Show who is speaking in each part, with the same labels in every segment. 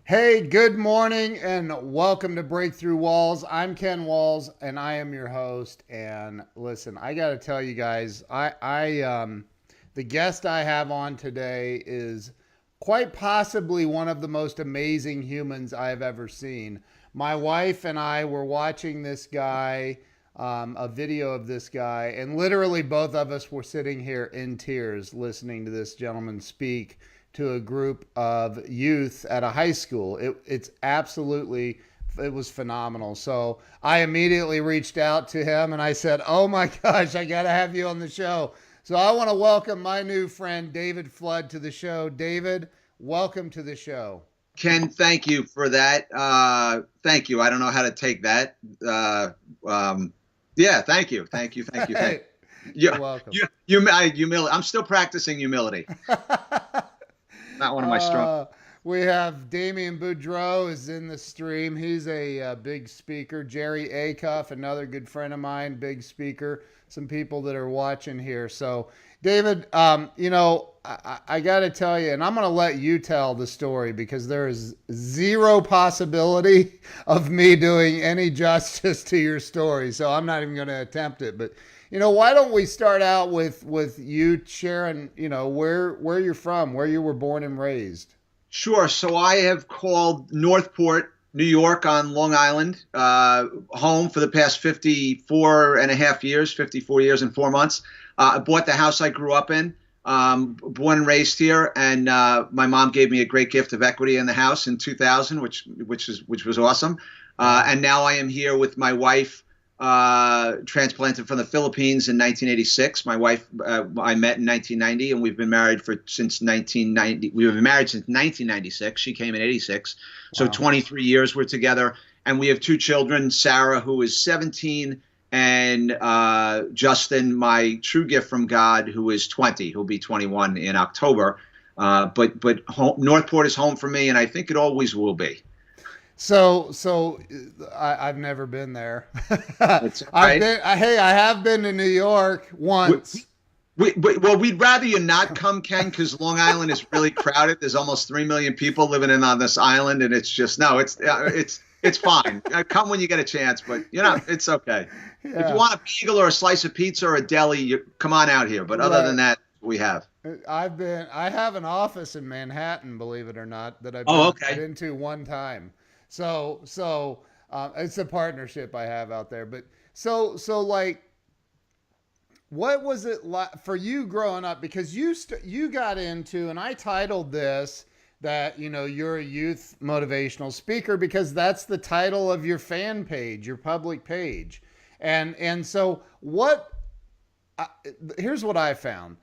Speaker 1: Hey, good morning and welcome to Breakthrough Walls. I'm Ken Walls and I am your host. And listen, I got to tell you guys, the guest I have on today is quite possibly one of the most amazing humans I've ever seen. My wife and I were watching this guy, a video of this guy, and literally both of us were sitting here in tears listening to this gentleman speak to a group of youth at a high school. It was phenomenal. So I immediately reached out to him and I said, oh my gosh, I got to have you on the show. So I want to welcome my new friend, David Flood, to the show. David, welcome to the show.
Speaker 2: Ken, thank you for that. Thank you. I don't know how to take that. Yeah, thank you. Thank you.
Speaker 1: You're welcome.
Speaker 2: I'm still practicing humility. Not one of my strong.
Speaker 1: We have Damien Boudreau is in the stream. He's a big speaker. Jerry Acuff, another good friend of mine, big speaker. Some people that are watching here. So, David, I got to tell you, and I'm going to let you tell the story because there is zero possibility of me doing any justice to your story. So I'm not even going to attempt it. But why don't we start out with you sharing, where you're from, where you were born and raised?
Speaker 2: Sure. So I have called Northport, New York on Long Island, home for the past 54 years and 4 months. I bought the house I grew up in, born and raised here. And my mom gave me a great gift of equity in the house in 2000, which was awesome. And now I am here with my wife, transplanted from the Philippines in 1986. My wife, I met in 1990, and we've been married since 1990. We were married since 1996. She came in 86. So 23 years we're together, and we have two children, Sarah, who is 17, and Justin, my true gift from God, who is 20. He'll be 21 in October. But Northport is home for me, and I think it always will be.
Speaker 1: So I've never been there.
Speaker 2: That's right.
Speaker 1: I have been to New York once.
Speaker 2: Well, we'd rather you not come, Ken, because Long Island is really crowded. There's almost 3 million people living on this island, and it's just it's fine. Come when you get a chance, but it's okay. Yeah. If you want a bagel or a slice of pizza or a deli, come on out here. But other than that, we have.
Speaker 1: I have an office in Manhattan, believe it or not, that I've been into one time. So it's a partnership I have out there. But so like, what was it like for you growing up? Because you got into, and I titled this that, you're a youth motivational speaker because that's the title of your fan page, your public page. And so here's what I found.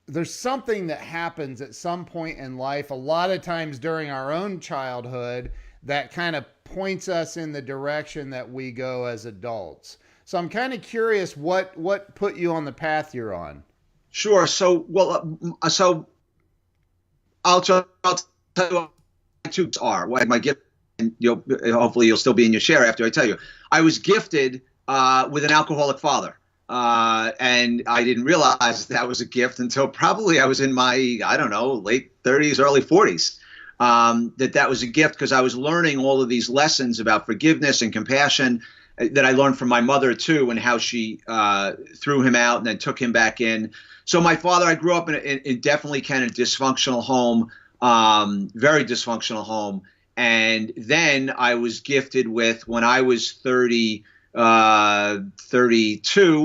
Speaker 1: There's something that happens at some point in life, a lot of times during our own childhood, that kind of points us in the direction that we go as adults. So I'm kind of curious what put you on the path you're on.
Speaker 2: Sure. So I'll tell you what my tubes are, what my gift, and hopefully you'll still be in your share after I tell you. I was gifted with an alcoholic father. And I didn't realize that was a gift until probably I was in my, late 30s, early 40s, that was a gift because I was learning all of these lessons about forgiveness and compassion that I learned from my mother too, and how she threw him out and then took him back in. So my father, I grew up in definitely kind of dysfunctional home, very dysfunctional home. And then I was gifted with, when I was 32,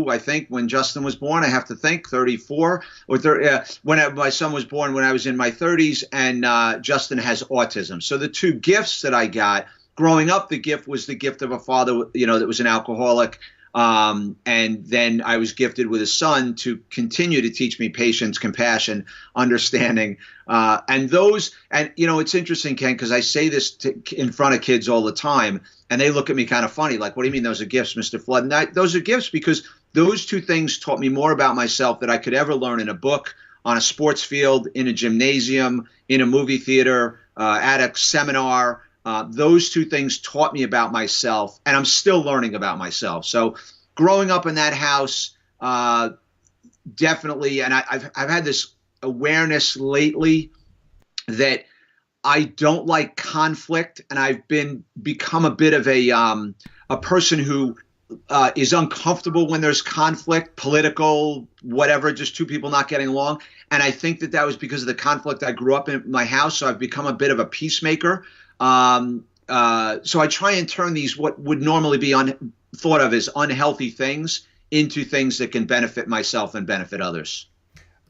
Speaker 2: I think, when Justin was born, I have to think 34 or 30, when my son was born, when I was in my 30s, and Justin has autism. So the two gifts that I got growing up, the gift was the gift of a father, that was an alcoholic. And then I was gifted with a son to continue to teach me patience, compassion, understanding. And it's interesting, Ken, because I say this in front of kids all the time, and they look at me kind of funny, like, what do you mean those are gifts, Mr. Flood? And those are gifts because those two things taught me more about myself than I could ever learn in a book, on a sports field, in a gymnasium, in a movie theater, at a seminar. Those two things taught me about myself, and I'm still learning about myself. So growing up in that house, definitely, and I've had this awareness lately that I don't like conflict, and I've become a bit of a person who is uncomfortable when there's conflict, political, whatever, just two people not getting along. And I think that was because of the conflict I grew up in my house. So I've become a bit of a peacemaker. So I try and turn these what would normally be thought of as unhealthy things into things that can benefit myself and benefit others.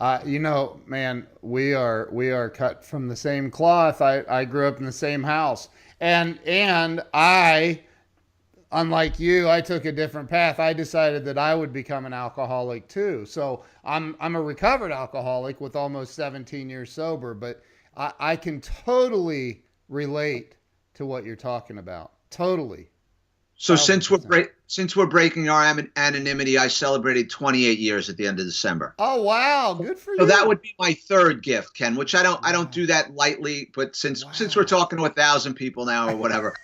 Speaker 1: Man, we are cut from the same cloth. I grew up in the same house, and I, unlike you, I took a different path. I decided that I would become an alcoholic too. So I'm a recovered alcoholic with almost 17 years sober, but I can totally relate to what you're talking about. Totally.
Speaker 2: So since we're breaking our anonymity, I celebrated 28 years at the end of December.
Speaker 1: Oh wow, good for you.
Speaker 2: So that would be my third gift, Ken, which I don't do that lightly, but since we're talking to 1,000 people now or whatever.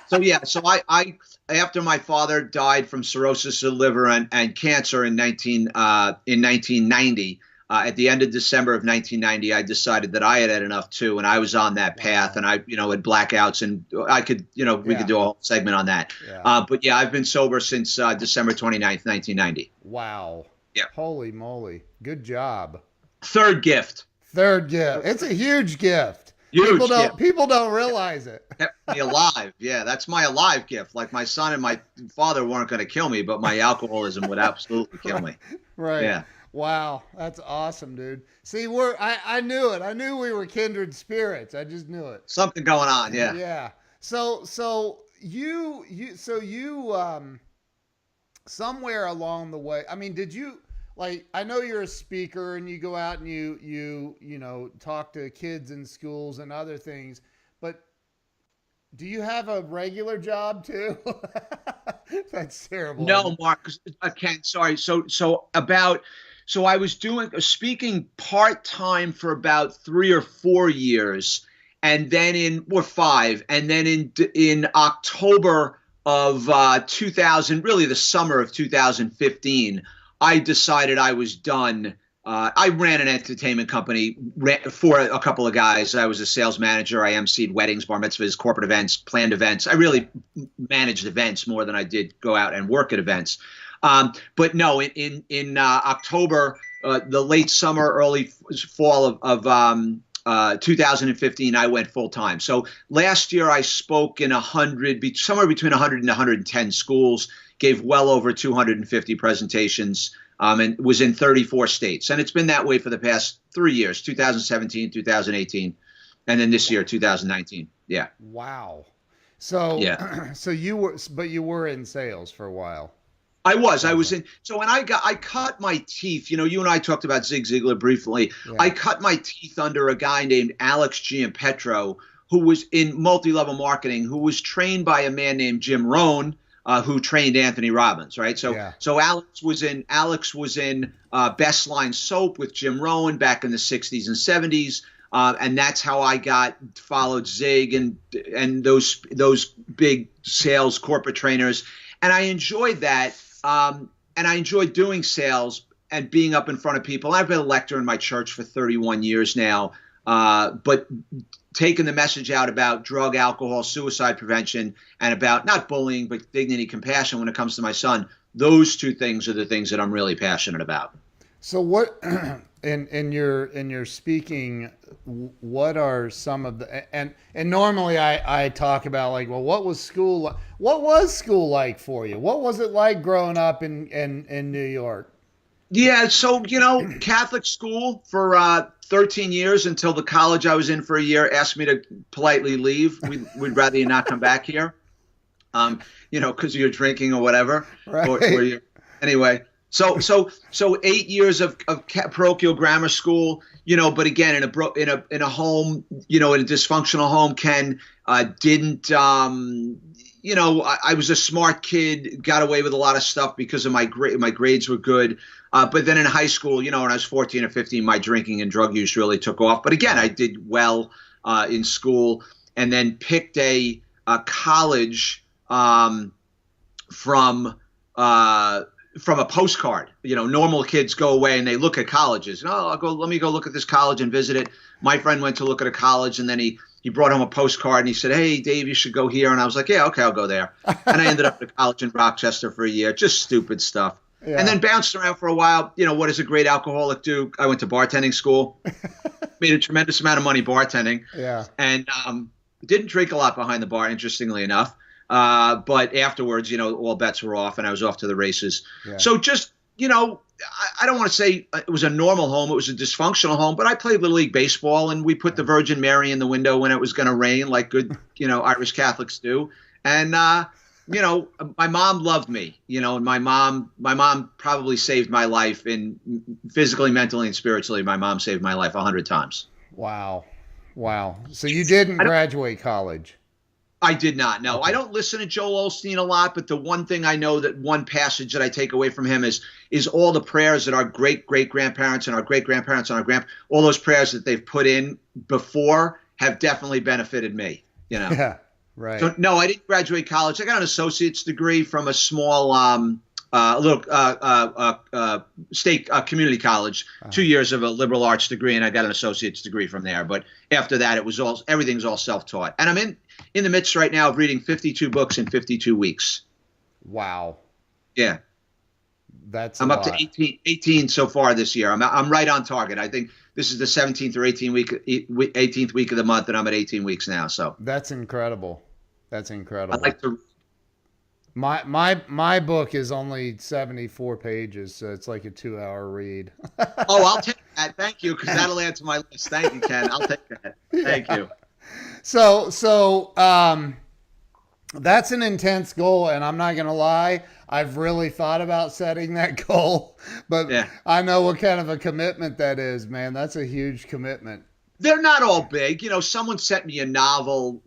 Speaker 2: So I after my father died from cirrhosis of the liver and cancer in 1990, at the end of December of 1990, I decided that I had enough too, and I was on that path, and I had blackouts, and I could we could do a whole segment on that. Yeah. But I've been sober since December 29th, 1990.
Speaker 1: Wow.
Speaker 2: Yeah.
Speaker 1: Holy moly. Good job.
Speaker 2: Third gift.
Speaker 1: It's a huge gift.
Speaker 2: Huge
Speaker 1: People don't realize it.
Speaker 2: Kept me alive. Yeah, that's my alive gift. Like my son and my father weren't going to kill me, but my alcoholism would absolutely kill me.
Speaker 1: Right.
Speaker 2: Yeah.
Speaker 1: Wow, that's awesome, dude. See, I knew it. I knew we were kindred spirits. I just knew it.
Speaker 2: Something going on, yeah.
Speaker 1: Yeah. So you somewhere along the way, I mean, did you, like, I know you're a speaker and you go out and you talk to kids in schools and other things, but do you have a regular job too? That's terrible.
Speaker 2: No, Mark. Ken, sorry. So I was speaking part-time for about 3 or 4 years, and then or 5, and then in October of 2000, really the summer of 2015, I decided I was done. I ran an entertainment company for a couple of guys. I was a sales manager. I emceed weddings, bar mitzvahs, corporate events, planned events. I really managed events more than I did go out and work at events. But no, in October, the late summer, early fall of 2015, I went full time. So last year I spoke in somewhere between 100 and 110 schools, gave well over 250 presentations, and was in 34 states. And it's been that way for the past 3 years, 2017, 2018, and then this year, 2019. Yeah.
Speaker 1: Wow. So,
Speaker 2: yeah.
Speaker 1: So you were in sales for a while.
Speaker 2: I was in. So when I cut my teeth, you and I talked about Zig Ziglar briefly. Yeah. I cut my teeth under a guy named Alex Giampetro, who was in multi-level marketing, who was trained by a man named Jim Rohn, who trained Anthony Robbins, right? So Alex was in Best Line Soap with Jim Rohn back in the 60s and 70s. And that's how I followed Zig and those big sales corporate trainers. And I enjoyed that. And I enjoyed doing sales and being up in front of people. I've been a lecturer in my church for 31 years now, but taking the message out about drug, alcohol, suicide prevention, and about not bullying, but dignity, compassion when it comes to my son, those two things are the things that I'm really passionate about.
Speaker 1: So what, in your speaking, what are some of the, and normally I talk about, like, well, what was school like for you? What was it like growing up in New York?
Speaker 2: Yeah, so, Catholic school for 13 years until the college I was in for a year asked me to politely leave. We'd rather you not come back here. because you're drinking or whatever, or
Speaker 1: Right.
Speaker 2: you're anyway. So 8 years of parochial grammar school, but again, in a home, in a dysfunctional home, Ken, didn't, I was a smart kid, got away with a lot of stuff because of my grades were good. But then in high school, when I was 14 or 15, my drinking and drug use really took off. But again, I did well in school, and then picked a college from a postcard. Normal kids go away and they look at colleges. Oh, let me go look at this college and visit it. My friend went to look at a college, and then he brought home a postcard and he said, "Hey, Dave, you should go here." And I was like, "Yeah, okay, I'll go there." And I ended up at a college in Rochester for a year, just stupid stuff.
Speaker 1: Yeah.
Speaker 2: And then bounced around for a while. What does a great alcoholic do? I went to bartending school, made a tremendous amount of money bartending,
Speaker 1: Yeah.
Speaker 2: and didn't drink a lot behind the bar, interestingly enough. But afterwards, all bets were off, and I was off to the races.
Speaker 1: Yeah.
Speaker 2: So just, I don't want to say it was a normal home. It was a dysfunctional home, but I played Little League baseball, and we put the Virgin Mary in the window when it was going to rain, like good, Irish Catholics do. And, my mom loved me, and my mom probably saved my life physically, mentally, and spiritually. My mom saved my life 100 times.
Speaker 1: Wow. So you didn't graduate college?
Speaker 2: I did not. No, okay. I don't listen to Joel Osteen a lot, but the one thing I know, that one passage that I take away from him is all the prayers that our great-great-grandparents and our great-grandparents and all those prayers that they've put in before have definitely benefited me,
Speaker 1: Yeah, right.
Speaker 2: So, no, I didn't graduate college. I got an associate's degree from a small state community college, 2 years of a liberal arts degree, and I got an associate's degree from there. But after that, everything's all self-taught. And I'm in the midst right now of reading 52 books in 52 weeks.
Speaker 1: Wow.
Speaker 2: Yeah.
Speaker 1: I'm
Speaker 2: up to 18 so far this year. I'm right on target. I think this is the 17th or 18th week of the month, and I'm at 18 weeks now. So
Speaker 1: that's incredible. That's incredible.
Speaker 2: I'd like to.
Speaker 1: My book is only 74 pages, so it's like a 2-hour read.
Speaker 2: Oh, I'll take that. Thank you, because that'll add to my list. Thank you, Ken. I'll take that. Thank you.
Speaker 1: So that's an intense goal, and I'm not going to lie, I've really thought about setting that goal, but yeah. I know what kind of a commitment that is, man. That's a huge commitment.
Speaker 2: They're not all big. Someone sent me a novel,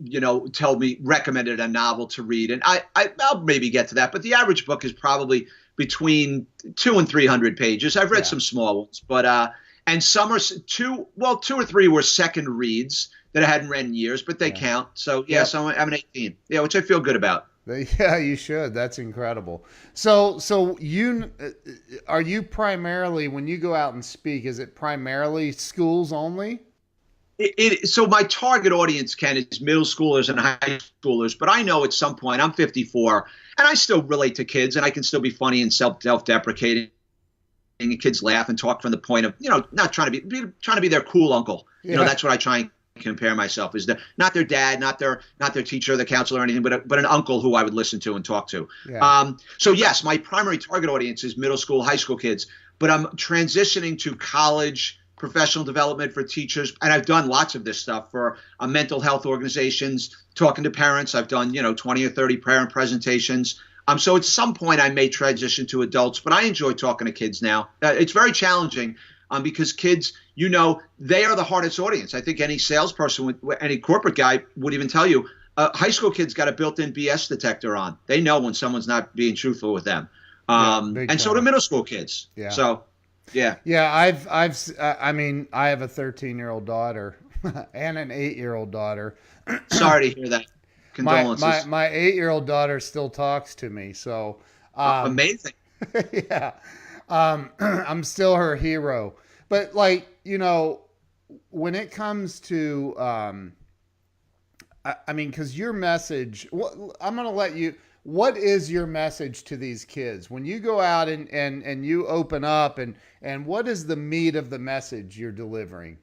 Speaker 2: recommended a novel to read, and I'll maybe get to that, but the average book is probably between 200 and 300 pages. I've read some small ones, but and some are two or three were second reads that I hadn't read in years, but they count. So so I'm an 18. Yeah, which I feel good about.
Speaker 1: Yeah, you should. That's incredible. So are you primarily, when you go out and speak, is it primarily schools only?
Speaker 2: So my target audience, Ken, is middle schoolers and high schoolers, but I know at some point, I'm 54, and I still relate to kids, and I can still be funny and self-deprecating, and kids laugh and talk from the point of, not trying to be their cool uncle. Yeah. That's what I try and compare myself as, not their dad, not their teacher, the counselor, or anything, but an uncle who I would listen to and talk to. Yeah. So yes, my primary target audience is middle school, high school kids, but I'm transitioning to college, professional development for teachers, and I've done lots of this stuff for mental health organizations, talking to parents. I've done 20 or 30 parent presentations. So at some point I may transition to adults, but I enjoy talking to kids now. It's very challenging because kids, they are the hardest audience. I think any salesperson, any corporate guy would even tell you, high school kids got a built-in BS detector on. They know when someone's not being truthful with them. And so do middle school kids. Yeah. So. Yeah.
Speaker 1: Yeah. I have a 13-year-old daughter and an 8-year-old daughter.
Speaker 2: Sorry to hear that. Condolences.
Speaker 1: My 8-year-old daughter still talks to me. So,
Speaker 2: amazing.
Speaker 1: Yeah. I'm still her hero, but when it comes to, cause your message, I'm going to let you, what is your message to these kids when you go out and you open up, and what is the meat of the message you're delivering?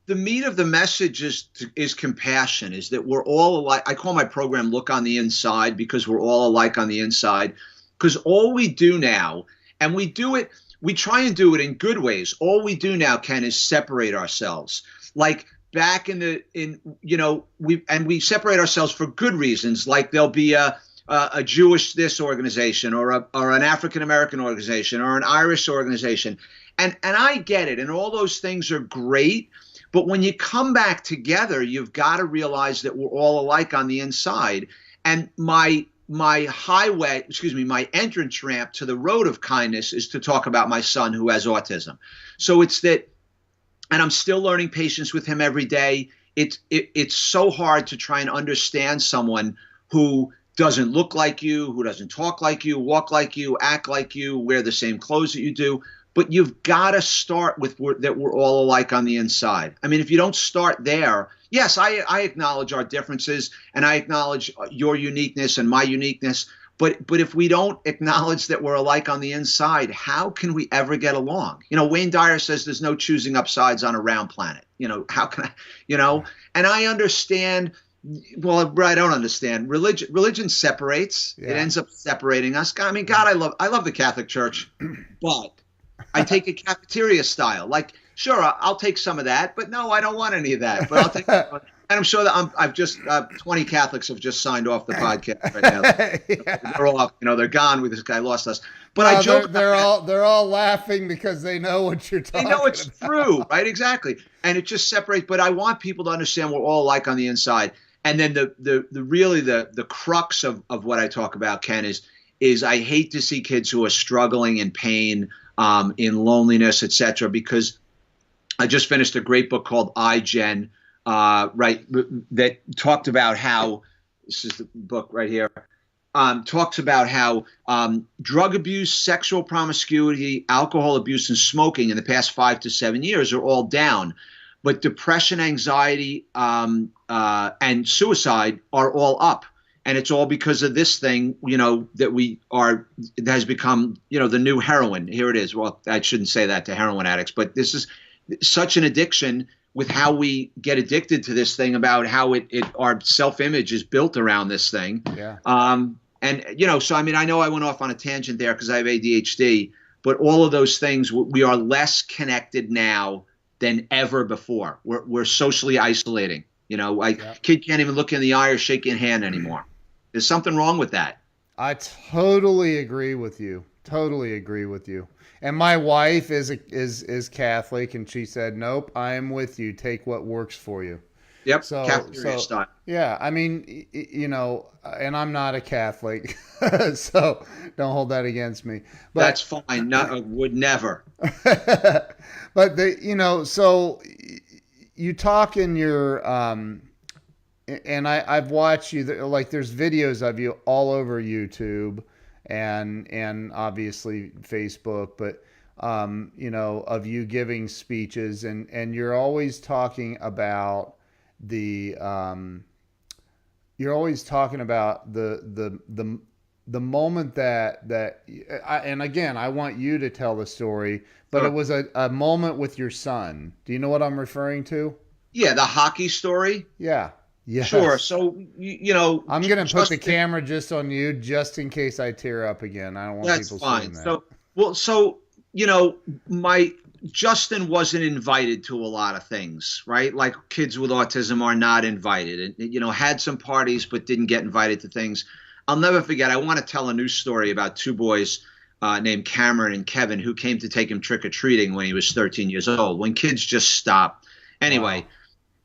Speaker 2: The meat of the message is compassion, is that we're all alike. I call my program Look on the Inside, because we're all alike on the inside. Because all we do now, and we try and do it in good ways. All we do now, Ken, is separate ourselves. Like back we separate ourselves for good reasons. Like there'll be a a Jewish this organization or an African American organization or an Irish organization. And I get it. And all those things are great. But when you come back together, you've got to realize that we're all alike on the inside. And my entrance ramp to the road of kindness is to talk about my son who has autism. So it's that, and I'm still learning patience with him every day. It's so hard to try and understand someone who doesn't look like you, who doesn't talk like you, walk like you, act like you, wear the same clothes that you do. But you've got to start with that we're all alike on the inside. I mean, if you don't start there, yes, I acknowledge our differences and I acknowledge your uniqueness and my uniqueness. But if we don't acknowledge that we're alike on the inside, how can we ever get along? Wayne Dyer says there's no choosing up sides on a round planet. How can I, and I understand. Well, I don't understand. Religion separates. Yeah. It ends up separating us. I mean, God, I love the Catholic Church, but I take a cafeteria style. Like, sure, I'll take some of that, but no, I don't want any of that. But I'll take. And I'm sure that I've just 20 Catholics have just signed off the podcast right now. Yeah. They're off. They're gone. With this guy lost us. But I joke.
Speaker 1: They're all laughing because they know what you're talking about.
Speaker 2: They know it's true, right? Exactly. And it just separates. But I want people to understand we're all alike on the inside. And then the crux of what I talk about, Ken, is I hate to see kids who are struggling in pain, in loneliness, etc. Because I just finished a great book called iGen, right, that talked about how, this is the book right here, talks about how drug abuse, sexual promiscuity, alcohol abuse, and smoking in the past 5 to 7 years are all down. But depression, anxiety, and suicide are all up. And it's all because of this thing, that has become, the new heroin. Here it is. Well, I shouldn't say that to heroin addicts, but this is such an addiction with how we get addicted to this thing, about how our self-image is built around this thing. Yeah. So, I mean, I know I went off on a tangent there because I have ADHD, but all of those things, we are less connected now than ever before. We're socially isolating. Kid can't even look in the eye or shake your hand anymore. There's something wrong with that.
Speaker 1: I totally agree with you. And my wife is Catholic, and she said, "Nope, I am with you. Take what works for you."
Speaker 2: Yep. Cafeteria style.
Speaker 1: Yeah, I mean, and I'm not a Catholic, so don't hold that against me. But
Speaker 2: that's fine. Would never.
Speaker 1: But so you talk in your and I've watched you. Like, there's videos of you all over YouTube and obviously Facebook, but of you giving speeches, and you're always talking about the moment that and again, I want you to tell the story, but sure. It was a moment with your son. Do you know what I'm referring to?
Speaker 2: Yeah, the hockey story.
Speaker 1: Yeah. Yes.
Speaker 2: Sure. So,
Speaker 1: I'm going to put the camera just on you, just in case I tear up again. I don't want people seeing that.
Speaker 2: So, Justin wasn't invited to a lot of things, right? Like, kids with autism are not invited, and, had some parties, but didn't get invited to things. I'll never forget. I want to tell a news story about two boys named Cameron and Kevin who came to take him trick-or-treating when he was 13 years old, when kids just stopped. Anyway. Wow.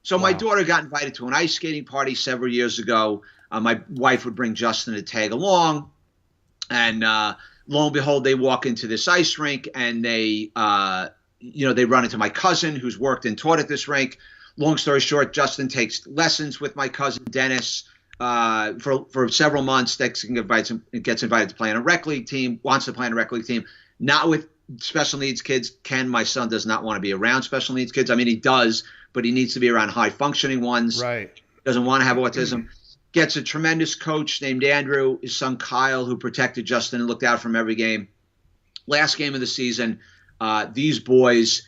Speaker 2: So my daughter got invited to an ice skating party several years ago. My wife would bring Justin to tag along, and lo and behold, they walk into this ice rink, and they run into my cousin who's worked and taught at this rink. Long story short, Justin takes lessons with my cousin Dennis for several months. Gets invited to play on a rec league team. Wants to play on a rec league team, not with special needs kids. Ken, my son, does not want to be around special needs kids. I mean, he does, but he needs to be around high functioning ones.
Speaker 1: Right.
Speaker 2: Doesn't want to have autism. Gets a tremendous coach named Andrew, his son Kyle, who protected Justin and looked out for him every game. Last game of the season, these boys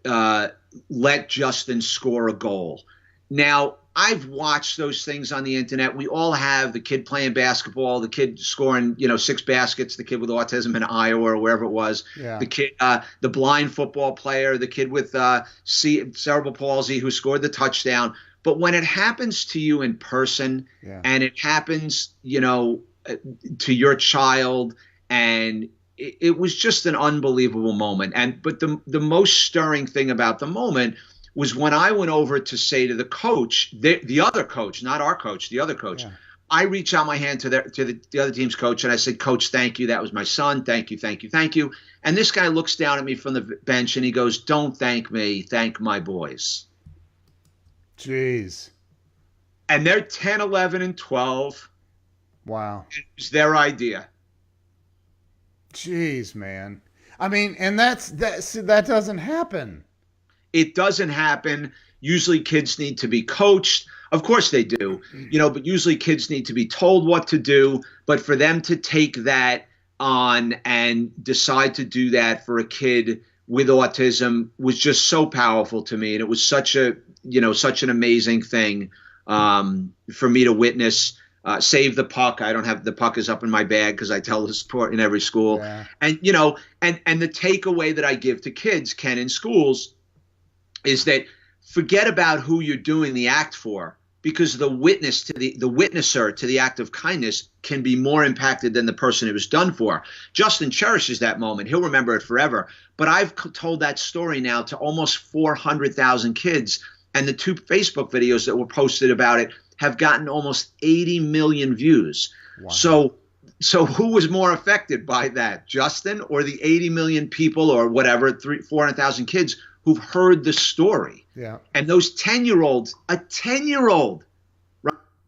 Speaker 2: let Justin score a goal. Now, I've watched those things on the internet. We all have the kid playing basketball, the kid scoring, 6 baskets, the kid with autism in Iowa or wherever it was,
Speaker 1: yeah.
Speaker 2: The kid, the blind football player, the kid with cerebral palsy who scored the touchdown. But when it happens to you in person,
Speaker 1: yeah.
Speaker 2: and it happens, to your child, and it was just an unbelievable moment. But the most stirring thing about the moment was when I went over to say to the coach, the other coach, not our coach, the other coach.
Speaker 1: Yeah.
Speaker 2: I reached out my hand to the other team's coach, and I said, "Coach, thank you. That was my son. Thank you, thank you, thank you." And this guy looks down at me from the bench and he goes, "Don't thank me. Thank my boys."
Speaker 1: Jeez.
Speaker 2: And they're 10, 11, and 12.
Speaker 1: Wow.
Speaker 2: It's their idea.
Speaker 1: Jeez, man. I mean, and that doesn't happen.
Speaker 2: It doesn't happen. Usually kids need to be coached. Of course they do, but usually kids need to be told what to do. But for them to take that on and decide to do that for a kid with autism was just so powerful to me. And it was such an amazing thing for me to witness. Save the puck. I don't have the puck is up in my bag because I tell the sport in every school.
Speaker 1: Yeah.
Speaker 2: And, and the takeaway that I give to kids, Ken, in schools is that forget about who you're doing the act for, because the witnesser to the act of kindness can be more impacted than the person it was done for. Justin cherishes that moment. He'll remember it forever. But I've told that story now to almost 400,000 kids. And the 2 Facebook videos that were posted about it have gotten almost 80 million views.
Speaker 1: Wow.
Speaker 2: So who was more affected by that, Justin or the 80 million people or whatever, 400,000 kids who've heard the story?
Speaker 1: Yeah.
Speaker 2: And those 10-year-olds, a 10-year-old,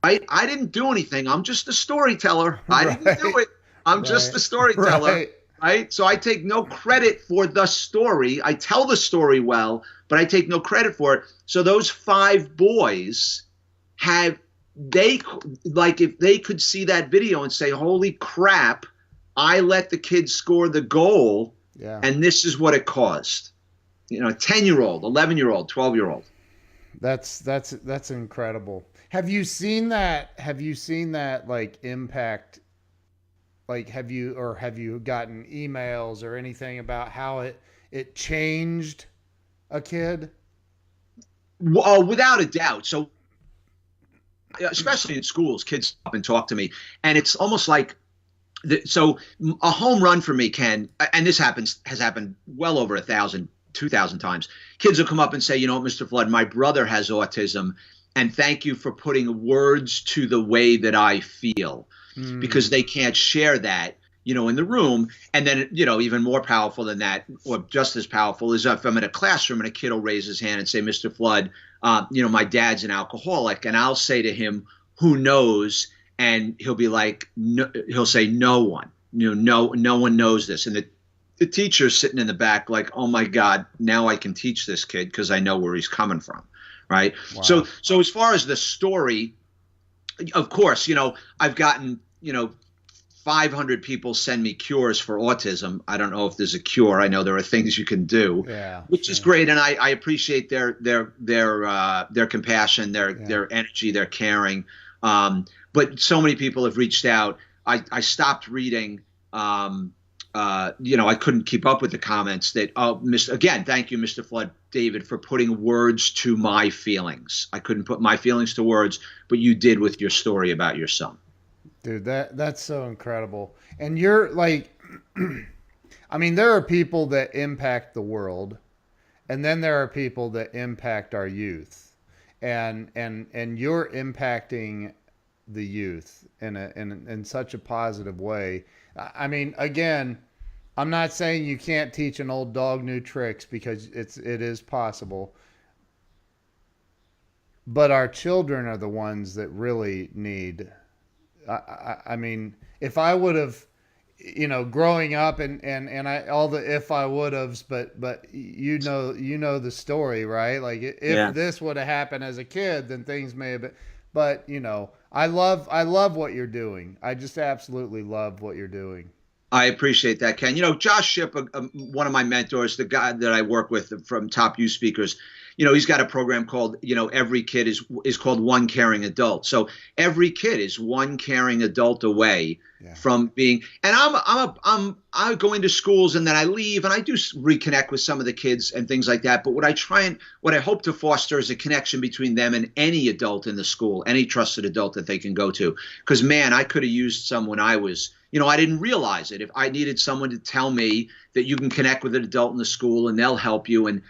Speaker 2: right? I didn't do anything. I'm just a storyteller. I didn't do it. I'm just a storyteller. Right. So I take no credit for the story. I tell the story well, but I take no credit for it. So those 5 boys if they could see that video and say, holy crap, I let the kid score the goal.
Speaker 1: Yeah.
Speaker 2: And this is what it caused. A 10-year-old, 11-year-old, 12-year-old.
Speaker 1: That's incredible. Have you seen that like impact? Like, have you gotten emails or anything about how it changed a kid?
Speaker 2: Well, without a doubt. So, especially in schools, kids up and talk to me, and it's almost like, so a home run for me, Ken, and this has happened well over 1,000, 2,000 times. Kids will come up and say, Mr. Flood, my brother has autism, and thank you for putting words to the way that I feel. Because they can't share that, in the room. And then, even more powerful than that, or just as powerful, is if I'm in a classroom and a kid will raise his hand and say, Mr. Flood, my dad's an alcoholic. And I'll say to him, who knows? And he'll be like, no, he'll say, no one, no one knows this. And the teacher's sitting in the back like, oh my God, now I can teach this kid because I know where he's coming from. Right.
Speaker 1: Wow.
Speaker 2: So as far as the story, of course, I've gotten, 500 people send me cures for autism. I don't know if there's a cure. I know there are things you can do, which is great. And I appreciate their compassion, their energy, their caring. But so many people have reached out. I stopped reading. I couldn't keep up with the comments that, again, thank you, Mr. Flood, David, for putting words to my feelings. I couldn't put my feelings to words, but you did with your story about your son.
Speaker 1: Dude, that's so incredible. And you're like, I mean, there are people that impact the world, and then there are people that impact our youth, and you're impacting the youth in such a positive way. I mean, again, I'm not saying you can't teach an old dog new tricks, because it is possible. But our children are the ones that really need. I mean, if I would have, growing up and all the if I would haves, but the story, right? Like if this would have happened as a kid, then things may have been. But I love what you're doing. I just absolutely love what you're doing.
Speaker 2: I appreciate that, Ken. Josh Shipp, one of my mentors, the guy that I work with from Top Youth Speakers, he's got a program called, every kid is called One Caring Adult. So every kid is one caring adult away from being. And I go into schools and then I leave and I do reconnect with some of the kids and things like that. But what I hope to foster is a connection between them and any adult in the school, any trusted adult that they can go to. Because man, I could have used some when I was. I didn't realize it. If I needed someone to tell me that you can connect with an adult in the school and they'll help you, and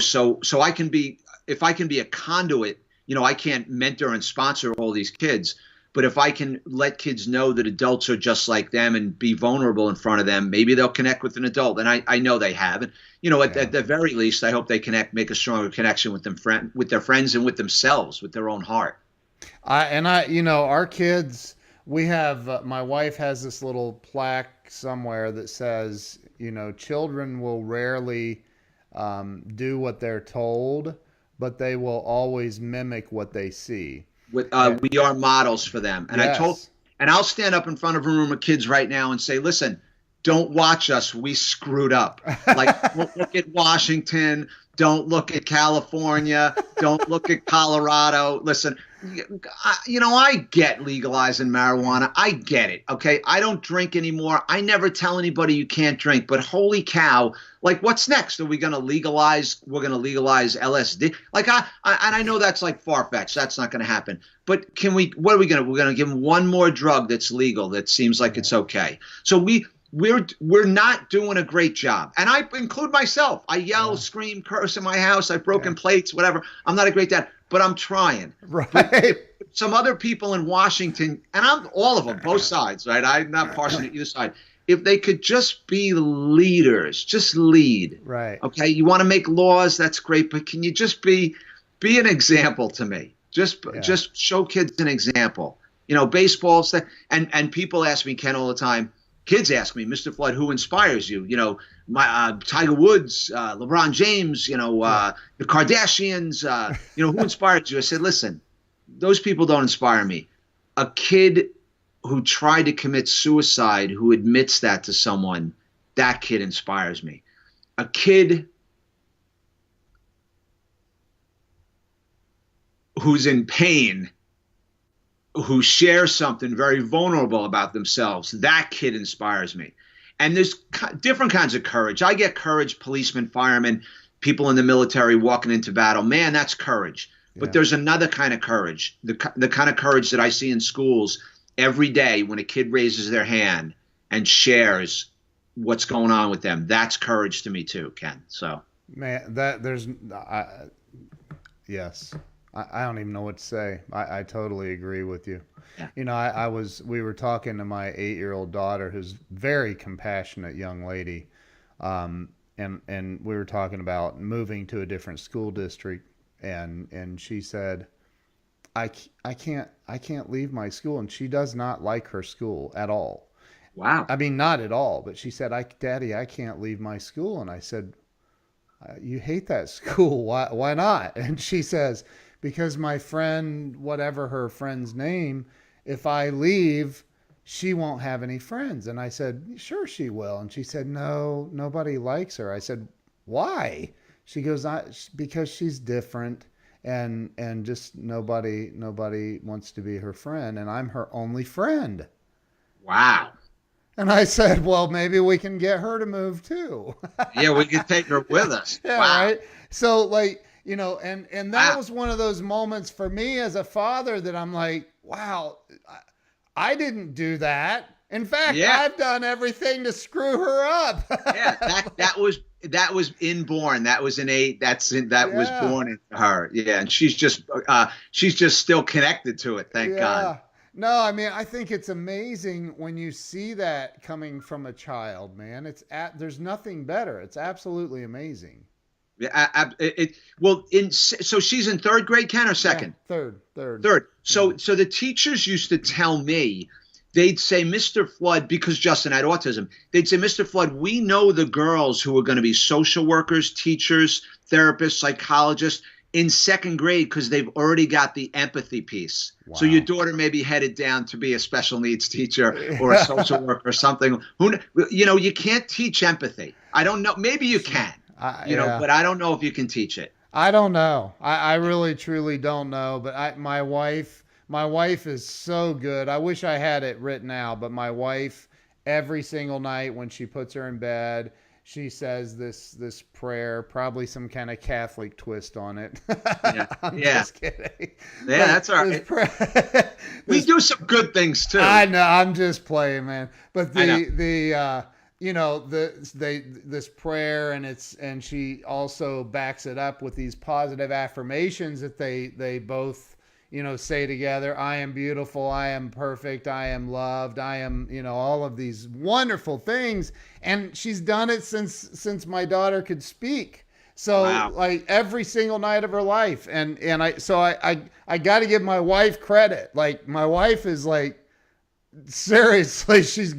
Speaker 2: so I can be, if I can be a conduit, I can't mentor and sponsor all these kids, but if I can let kids know that adults are just like them and be vulnerable in front of them, maybe they'll connect with an adult, and I know they have. And at the very least, I hope they make a stronger connection with with their friends and with themselves, with their own heart.
Speaker 1: Our kids. We have, my wife has this little plaque somewhere that says, children will rarely do what they're told, but they will always mimic what they see.
Speaker 2: We are models for them. And
Speaker 1: yes.
Speaker 2: I'll stand up in front of a room of kids right now and say, listen, don't watch us. We screwed up. Like, look at Washington. Don't look at California. Don't look at Colorado. Listen, I get legalizing marijuana. I get it. Okay. I don't drink anymore. I never tell anybody you can't drink, but holy cow, like what's next? Are we going to legalize? We're going to legalize LSD. Like and I know that's like far-fetched. That's not going to happen, but what are we going to, we're going to give them one more drug that's legal. That seems like it's okay. So we're not doing a great job. And I include myself. I yell, scream, curse in my house. I've broken plates, whatever. I'm not a great dad, but I'm trying.
Speaker 1: Right.
Speaker 2: But some other people in Washington, and I'm all of them, both sides, right? I'm not partial to either side. If they could just be leaders, just lead.
Speaker 1: Right.
Speaker 2: Okay. You want to make laws, that's great, but can you just be an example to me? Just show kids an example. Baseball stuff. And people ask me, Ken, all the time. Kids ask me, Mr. Flood, who inspires you? My Tiger Woods, LeBron James, the Kardashians, who inspires you? I said, listen, those people don't inspire me. A kid who tried to commit suicide, who admits that to someone, that kid inspires me. A kid who's in pain, who shares something very vulnerable about themselves, that kid inspires me. And there's different kinds of courage. I get courage, policemen, firemen, people in the military walking into battle. Man, that's courage. Yeah. But there's another kind of courage, the kind of courage that I see in schools every day when a kid raises their hand and shares what's going on with them. That's courage to me too, Ken. So,
Speaker 1: man, yes. I don't even know what to say. I totally agree with you. Yeah. We were talking to my 8-year-old daughter, who's very compassionate young lady. And we were talking about moving to a different school district. And she said, I can't leave my school. And she does not like her school at all.
Speaker 2: Wow.
Speaker 1: I mean, not at all, but she said, Daddy, I can't leave my school. And I said, you hate that school. Why not? And she says, because my friend, whatever her friend's name, if I leave, she won't have any friends. And I said, sure she will. And she said, no, nobody likes her. I said, why? She goes, because she's different and just nobody wants to be her friend. And I'm her only friend.
Speaker 2: Wow.
Speaker 1: And I said, well, maybe we can get her to move too.
Speaker 2: Yeah, we can take her with us.
Speaker 1: Yeah, wow. Right. So and that was one of those moments for me as a father that I'm like, wow, I didn't do that. In fact, I've done everything to screw her up.
Speaker 2: Yeah, that was inborn. That was innate. Was born into her. Yeah, and she's just still connected to it. Thank God.
Speaker 1: No, I mean, I think it's amazing when you see that coming from a child, man. There's nothing better. It's absolutely amazing.
Speaker 2: Yeah, so she's in third grade, Ken, or second?
Speaker 1: Yeah, third.
Speaker 2: So the teachers used to tell me, they'd say, Mr. Flood, because Justin had autism, they'd say, Mr. Flood, we know the girls who are going to be social workers, teachers, therapists, psychologists in second grade because they've already got the empathy piece. Wow. So your daughter may be headed down to be a special needs teacher or a social worker or something. You can't teach empathy. I don't know. Maybe you can. But I don't know if you can teach it.
Speaker 1: I don't know. I really truly don't know. But my wife is so good. I wish I had it written out. But my wife, every single night when she puts her in bed, she says this prayer, probably some kind of Catholic twist on it.
Speaker 2: Yeah,
Speaker 1: I'm
Speaker 2: yeah,
Speaker 1: just kidding.
Speaker 2: yeah.
Speaker 1: But
Speaker 2: That's all
Speaker 1: this
Speaker 2: right.
Speaker 1: prayer,
Speaker 2: We
Speaker 1: this
Speaker 2: do some good things too.
Speaker 1: I know. I'm just playing, man. But
Speaker 2: I know.
Speaker 1: this prayer, and she also backs it up with these positive affirmations that they both say together. I am beautiful. I am perfect. I am loved. I am all of these wonderful things, and she's done it since my daughter could speak. So
Speaker 2: Wow.
Speaker 1: like every single night of her life, and I got to give my wife credit. Like my wife is like seriously, she's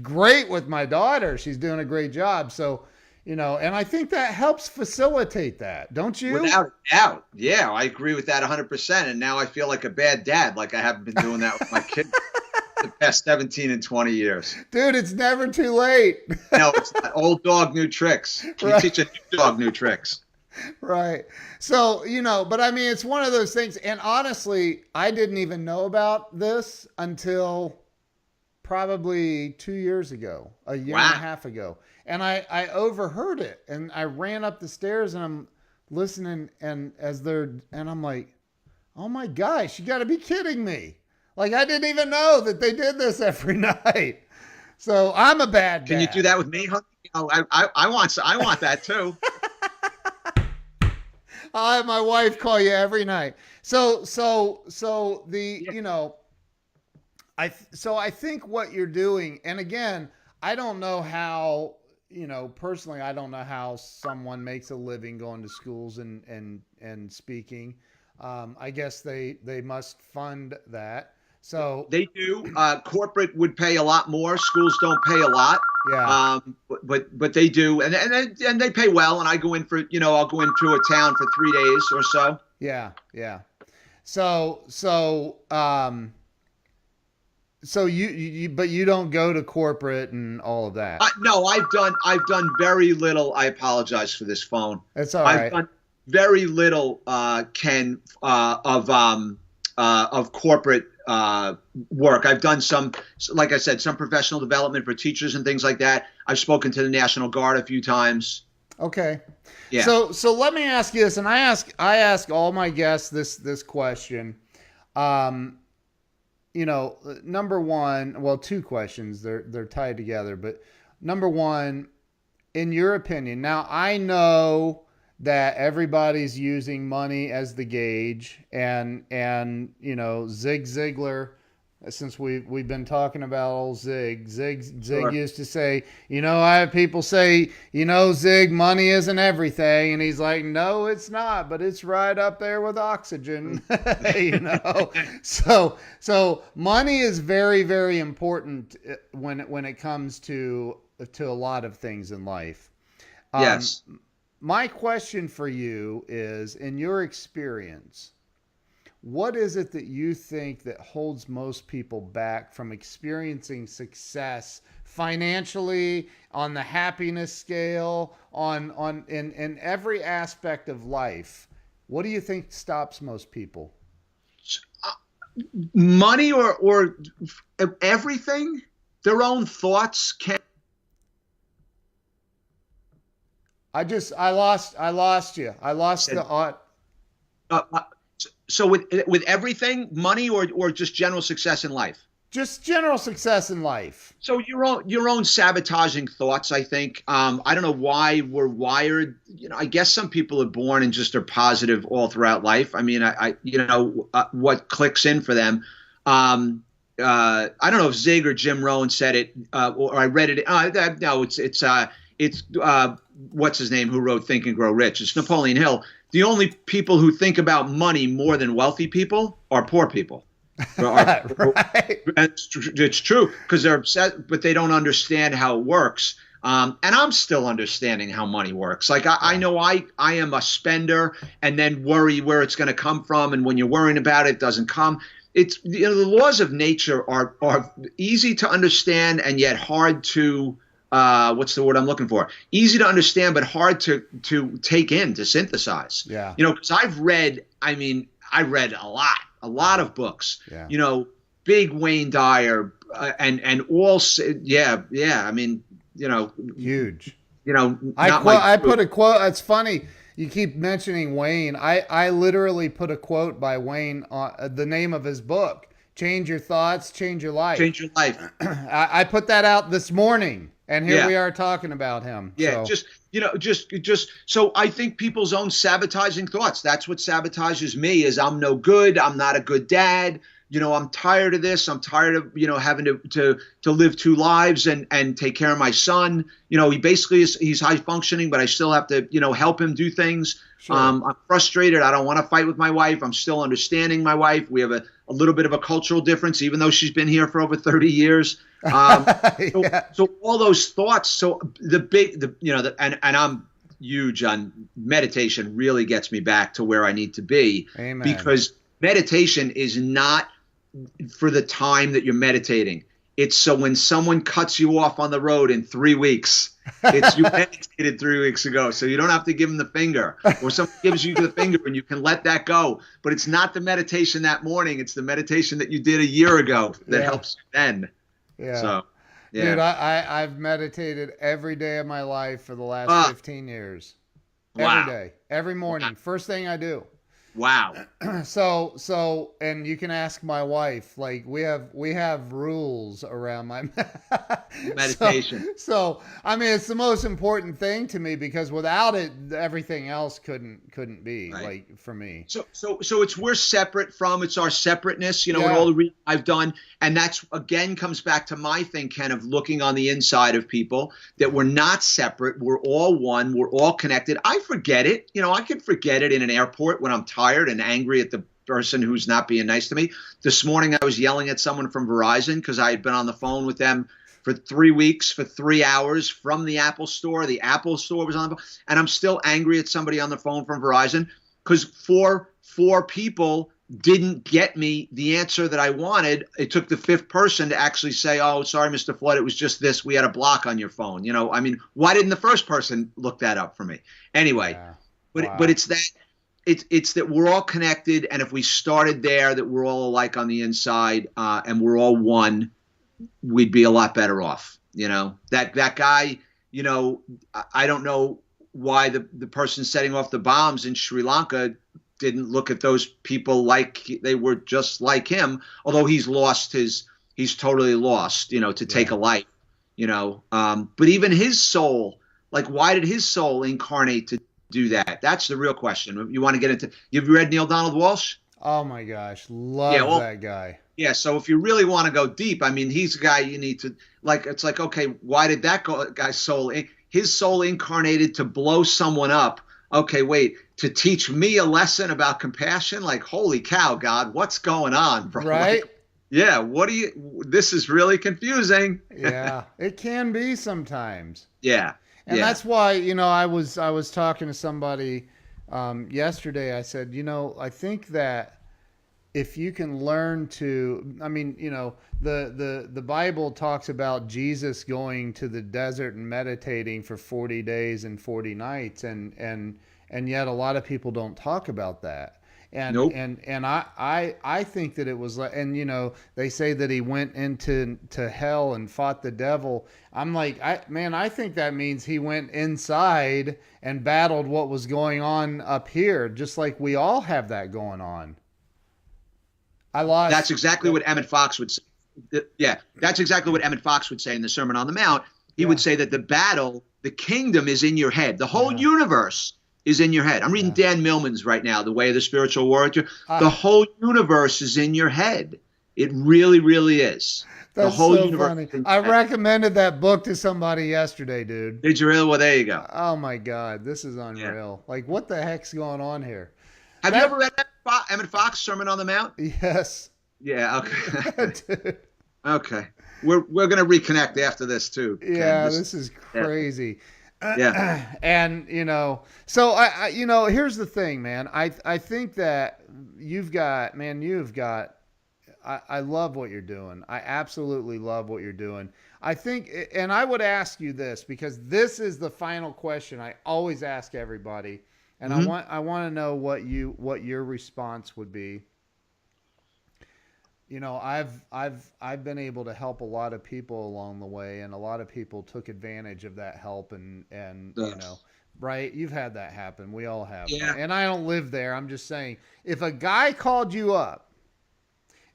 Speaker 1: great with my daughter. She's doing a great job. So and I think that helps facilitate that, don't you?
Speaker 2: Without a doubt. Yeah, I agree with that 100%. And now I feel like a bad dad, like I haven't been doing that with my kids the past 17 and 20 years.
Speaker 1: Dude, it's never too late.
Speaker 2: No, it's not. Old dog, new tricks. You
Speaker 1: Right.
Speaker 2: teach a new dog new tricks.
Speaker 1: Right. So, but I mean, it's one of those things. And honestly, I didn't even know about this until probably 2 years ago, a year and a
Speaker 2: Wow.
Speaker 1: half ago. And I overheard it, and I ran up the stairs and I'm listening, and I'm like, oh my gosh, you got to be kidding me. Like, I didn't even know that they did this every night. So I'm a bad dad.
Speaker 2: Can you do that with me, honey? I want that too.
Speaker 1: I'll have my wife call you every night. So the,
Speaker 2: Yeah.
Speaker 1: I think what you're doing, and again, I don't know how, personally, I don't know how someone makes a living going to schools and speaking. I guess they must fund that. So
Speaker 2: They do. Corporate would pay a lot more. Schools don't pay a lot.
Speaker 1: yeah,
Speaker 2: But they do, and they pay well. And I go in for I'll go into a town for 3 days or so.
Speaker 1: yeah. So you but you don't go to corporate and all of that.
Speaker 2: No, I've done very little. I apologize for this phone.
Speaker 1: It's all
Speaker 2: I've
Speaker 1: right.
Speaker 2: done very little, Ken, of corporate work. I've done some, like I said, some professional development for teachers and things like that. I've spoken to the National Guard a few times.
Speaker 1: Okay.
Speaker 2: Yeah.
Speaker 1: So let me ask you this, and I ask all my guests this question. Number one, well, two questions. They're tied together, but number one, in your opinion, now I know that everybody's using money as the gauge, and Zig Ziglar, since we've been talking about old Zig
Speaker 2: Sure.
Speaker 1: used to say, I have people say, Zig, money isn't everything, and he's like, no, it's not, but it's right up there with oxygen. So money is very, very important when it comes to a lot of things in life.
Speaker 2: Yes.
Speaker 1: My question for you is, in your experience, what is it that you think that holds most people back from experiencing success financially, on the happiness scale, in every aspect of life? What do you think stops most people?
Speaker 2: Money or everything, their own thoughts can.
Speaker 1: I lost you. I lost the odd.
Speaker 2: Uh, uh, so with everything, money or just general success in life.
Speaker 1: Just general success in life.
Speaker 2: So your own sabotaging thoughts, I think. I don't know why we're wired. I guess some people are born and just are positive all throughout life. I mean, what clicks in for them. I don't know if Zig or Jim Rohn said it, or I read it. No, it's what's his name who wrote Think and Grow Rich. It's Napoleon Hill. The only people who think about money more than wealthy people are poor people.
Speaker 1: Right.
Speaker 2: It's true because they're upset, but they don't understand how it works. And I'm still understanding how money works. Like I know I am a spender and then worry where it's going to come from. And when you're worrying about it, it doesn't come. It's the laws of nature are easy to understand and yet hard to what's the word I'm looking for? Easy to understand, but hard to take in, to synthesize.
Speaker 1: Yeah.
Speaker 2: Because I read a lot of books.
Speaker 1: Yeah.
Speaker 2: Big Wayne Dyer, and all, yeah. I mean,
Speaker 1: Huge.
Speaker 2: I
Speaker 1: put a quote. It's funny. You keep mentioning Wayne. I literally put a quote by Wayne on the name of his book. Change your thoughts, change your life.
Speaker 2: Change your life.
Speaker 1: I put that out this morning, and here
Speaker 2: Yeah.
Speaker 1: we are talking about him.
Speaker 2: Yeah,
Speaker 1: So.
Speaker 2: just so I think people's own sabotaging thoughts. That's what sabotages me is I'm no good. I'm not a good dad. I'm tired of this. I'm tired of, having to live two lives and take care of my son. He basically he's high functioning, but I still have to, help him do things.
Speaker 1: Sure.
Speaker 2: I'm frustrated. I don't want to fight with my wife. I'm still understanding my wife. We have a little bit of a cultural difference, even though she's been here for over 30 years.
Speaker 1: Yeah.
Speaker 2: So all those thoughts. So and I'm huge on meditation. Really gets me back to where I need to be.
Speaker 1: Amen.
Speaker 2: Because meditation is not for the time that you're meditating. It's so when someone cuts you off on the road in 3 weeks, it's you meditated 3 weeks ago, so you don't have to give them the finger, or someone gives you the finger and you can let that go. But it's not the meditation that morning; it's the meditation that you did a year ago that helps you then.
Speaker 1: Yeah.
Speaker 2: So, yeah.
Speaker 1: Dude, I've meditated every day of my life for the last 15 years.
Speaker 2: Wow.
Speaker 1: Every day, every morning, first thing I do.
Speaker 2: Wow.
Speaker 1: So, and you can ask my wife. Like we have rules around my
Speaker 2: meditation.
Speaker 1: So, I mean, it's the most important thing to me because without it, everything else couldn't be like for me.
Speaker 2: So we're separate from. It's our separateness, with
Speaker 1: Yeah.
Speaker 2: all the reading I've done, and that's again comes back to my thing, Ken, of looking on the inside of people that we're not separate. We're all one. We're all connected. I forget it. I could forget it in an airport when I'm tired and angry at the person who's not being nice to me. This morning I was yelling at someone from Verizon because I had been on the phone with them for 3 weeks, for 3 hours from the Apple store. The Apple store was on the phone, and I'm still angry at somebody on the phone from Verizon because four people didn't get me the answer that I wanted. It took the fifth person to actually say, "Oh, sorry, Mr. Flood, it was just this. We had a block on your phone." Why didn't the first person look that up for me? Anyway,
Speaker 1: Yeah.
Speaker 2: But it's that. It's that we're all connected, and if we started there, that we're all alike on the inside, and we're all one, we'd be a lot better off. That guy. I don't know why the person setting off the bombs in Sri Lanka didn't look at those people like they were just like him. Although he's totally lost. To take a life. But even his soul, like, why did his soul incarnate to do that? That's the real question. You want to get into? You've read Neil Donald Walsh?
Speaker 1: Oh my gosh, love that guy.
Speaker 2: Yeah. So if you really want to go deep, he's a guy you need to like. It's like, okay, why did that guy's soul? His soul incarnated to blow someone up. Okay, wait, to teach me a lesson about compassion. Like, holy cow, God, what's going on, bro?
Speaker 1: Right?
Speaker 2: Like, yeah. This is really confusing.
Speaker 1: Yeah, it can be sometimes.
Speaker 2: Yeah.
Speaker 1: And that's why, I was talking to somebody yesterday. I said, I think that if you can learn to, the Bible talks about Jesus going to the desert and meditating for 40 days and 40 nights. And yet a lot of people don't talk about that. And
Speaker 2: nope.
Speaker 1: and I think that it was like, and they say that he went into hell and fought the devil. I'm like, I think that means he went inside and battled what was going on up here, just like we all have that going on.
Speaker 2: That's exactly what Emmett Fox would say. Yeah, that's exactly what Emmett Fox would say in the Sermon on the Mount. He would say that the kingdom is in your head. The whole universe is in your head. I'm reading Dan Millman's right now, The Way of the Spiritual Warrior. The whole universe is in your head. It really, really is.
Speaker 1: That's
Speaker 2: the whole
Speaker 1: so
Speaker 2: universe.
Speaker 1: Funny. I recommended that book to somebody yesterday, dude.
Speaker 2: Did you really? Well, there you go.
Speaker 1: Oh my God, this is unreal. Yeah. Like, what the heck's going on here?
Speaker 2: Have you ever read Emmett Fox, Sermon on the Mount?
Speaker 1: Yes.
Speaker 2: Yeah. Okay. Dude. Okay. We're going to reconnect after this too.
Speaker 1: Yeah, this is crazy.
Speaker 2: Yeah.
Speaker 1: And so I here's the thing, man. I think that you've got I love what you're doing. I absolutely love what you're doing. I think, and I would ask you this because this is the final question I always ask everybody, and
Speaker 2: Mm-hmm.
Speaker 1: I want to know what your response would be. You know, I've been able to help a lot of people along the way, and a lot of people took advantage of that help, and you know, right? You've had that happen. We all have.
Speaker 2: Yeah.
Speaker 1: And I don't live there. I'm just saying, if a guy called you up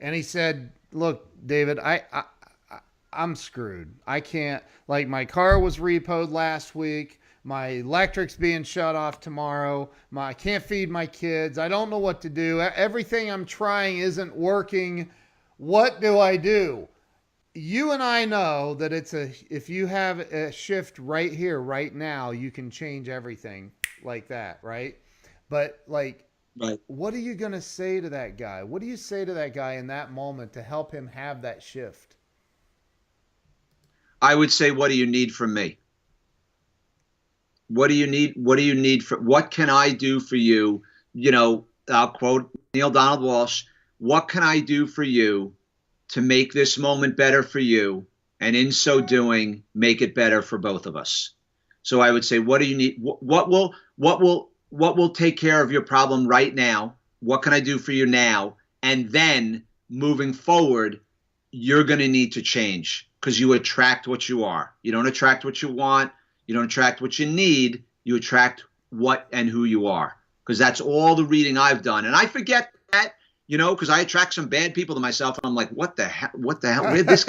Speaker 1: and he said, "Look, David, I'm screwed. I can't. Like, my car was repoed last week. My electric's being shut off tomorrow. I can't feed my kids. I don't know what to do. Everything I'm trying isn't working. What do I do?" You and I know that if you have a shift right here, right now, you can change everything like that, right? But like,
Speaker 2: Right.
Speaker 1: what are you going to say to that guy? What do you say to that guy in that moment to help him have that shift?
Speaker 2: I would say, what do you need from me? What do you need? What do you need what can I do for you? You know, I'll quote Neil Donald Walsh. What can I do for you to make this moment better for you? And in so doing, make it better for both of us. So I would say, what do you need? What will take care of your problem right now? What can I do for you now? And then moving forward, you're going to need to change, because you attract what you are. You don't attract what you want. You don't attract what you need. You attract what and who you are, because that's all the reading I've done. And I forget that, you know, because I attract some bad people to myself. And I'm like, what the hell? What the hell? Where did this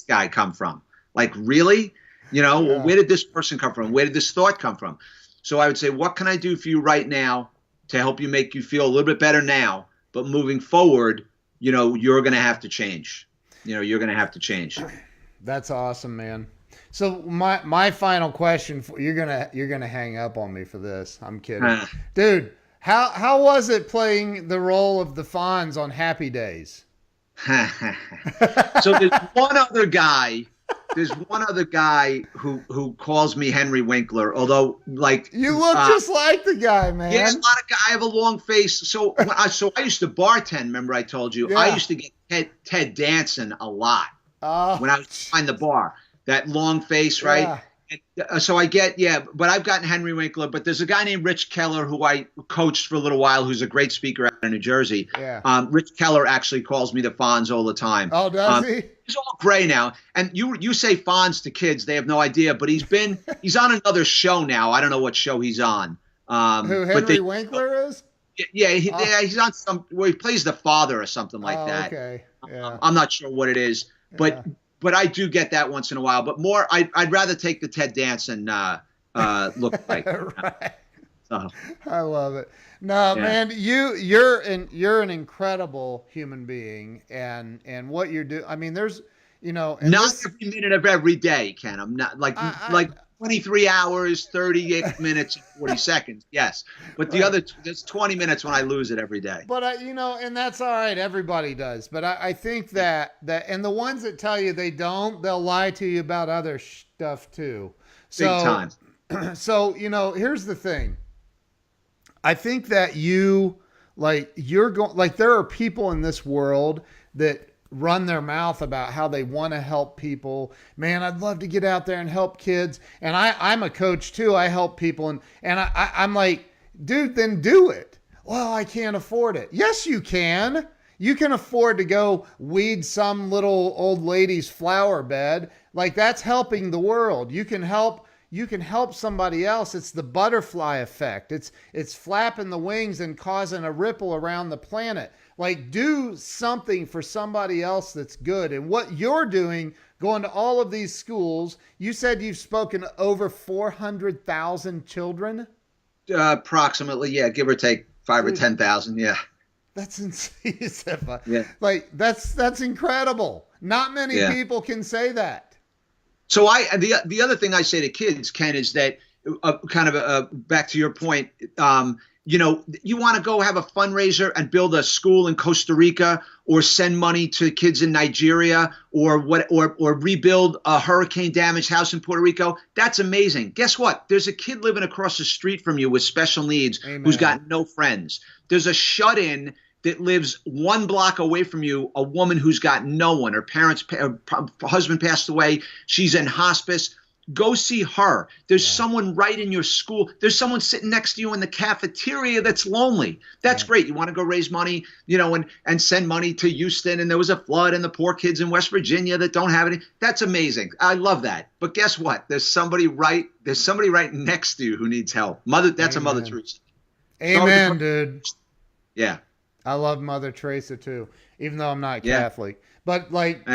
Speaker 2: guy come from? Like, really? You know,
Speaker 1: Yeah.
Speaker 2: Where did this person come from? Where did this thought come from? So I would say, what can I do for you right now to help you make you feel a little bit better now? But moving forward, you know, you're going to have to change. You know, you're going to have to change.
Speaker 1: That's awesome, man. So my final question for you're gonna hang up on me for this. I'm kidding, dude. How was it playing the role of the Fonz on Happy Days?
Speaker 2: So there's one other guy. There's one other guy who calls me Henry Winkler. Although, like,
Speaker 1: you look just like the guy, man.
Speaker 2: Yeah, a lot of guys. I have a long face. So I used to bartend. Remember, I told you I used to get Ted Danson a lot when I was behind the bar. That long face, right?
Speaker 1: Yeah.
Speaker 2: And, so I get, but I've gotten Henry Winkler. But there's a guy named Rich Keller who I coached for a little while, who's a great speaker out of New Jersey.
Speaker 1: Yeah.
Speaker 2: Rich Keller actually calls me the Fonz all the time.
Speaker 1: Oh, does he?
Speaker 2: He's all gray now. And you say Fonz to kids, they have no idea. But he's on another show now. I don't know what show he's on.
Speaker 1: Who Henry Winkler is?
Speaker 2: Yeah, he's on some where he plays the father or something like that.
Speaker 1: Okay. Yeah.
Speaker 2: I'm not sure what it is, but I do get that once in a while. But more, I'd rather take the Ted Danson look like.
Speaker 1: Right.
Speaker 2: So.
Speaker 1: I love it. No, man, you're an incredible human being, and what you're doing. I mean, there's, you know,
Speaker 2: not every minute of every day, Ken. I'm not like 23 hours, 38 minutes, and 40 seconds. Yes, but the other there's 20 minutes when I lose it every day.
Speaker 1: But you know, and that's all right. Everybody does. But I think that and the ones that tell you they don't, they'll lie to you about other stuff too.
Speaker 2: Big time.
Speaker 1: So, you know, here's the thing. I think that there are people in this world that run their mouth about how they want to help people. Man, I'd love to get out there and help kids. And I'm a coach too. I help people. And I'm like, dude, then do it. Well, I can't afford it. Yes, you can. You can afford to go weed some little old lady's flower bed. Like, that's helping the world. You can help somebody else. It's the butterfly effect. It's flapping the wings and causing a ripple around the planet. Like, do something for somebody else that's good. And what you're doing, going to all of these schools, you said you've spoken to over 400,000 children?
Speaker 2: Approximately, give or take 5 or 10,000, yeah.
Speaker 1: That's insane.
Speaker 2: Yeah.
Speaker 1: Like, that's incredible. Not many people can say that.
Speaker 2: So the other thing I say to kids, Ken, is that back to your point, you know, you want to go have a fundraiser and build a school in Costa Rica, or send money to kids in Nigeria, or rebuild a hurricane damaged house in Puerto Rico. That's amazing. Guess what? There's a kid living across the street from you with special needs. Amen. Who's got no friends. There's a shut-in that lives 1 block away from you, a woman who's got no one, her husband passed away, she's in hospice. Go see her. There's someone right in your school. There's someone sitting next to you in the cafeteria that's lonely. That's great. You want to go raise money, and send money to Houston, and there was a flood, and the poor kids in West Virginia that don't have any. That's amazing. I love that. But guess what? There's somebody right next to you who needs help. That's a Mother Teresa.
Speaker 1: Amen, dude.
Speaker 2: Yeah.
Speaker 1: I love Mother Teresa too, even though I'm not Catholic. But like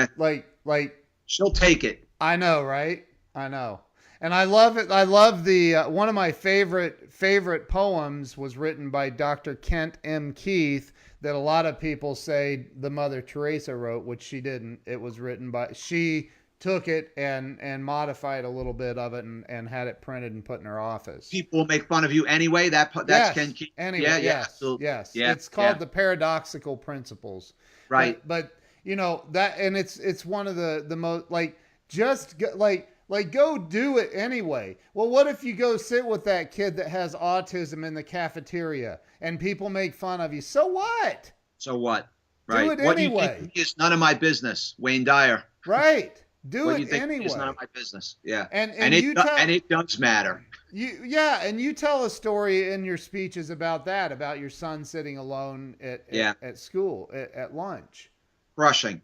Speaker 2: she'll take it.
Speaker 1: I know, right? I know. And I love it. I love the one of my favorite poems was written by Dr. Kent M. Keith that a lot of people say the Mother Teresa wrote, which she didn't. It was written by, she took it and modified a little bit of it and had it printed and put in her office.
Speaker 2: People will make fun of you anyway. That's Kent Keith.
Speaker 1: Anyway, yes. It's called The Paradoxical Principles.
Speaker 2: Right.
Speaker 1: But that, and it's one of the most go do it anyway. Well, what if you go sit with that kid that has autism in the cafeteria and people make fun of you? So what?
Speaker 2: So what? Right.
Speaker 1: Do it
Speaker 2: what
Speaker 1: anyway.
Speaker 2: You think is none of my business, Wayne Dyer.
Speaker 1: Right. Do
Speaker 2: what
Speaker 1: it
Speaker 2: you think
Speaker 1: anyway.
Speaker 2: It's none of my business. Yeah.
Speaker 1: And
Speaker 2: it does matter.
Speaker 1: And you tell a story in your speeches about that, about your son sitting alone at school at lunch.
Speaker 2: Crushing.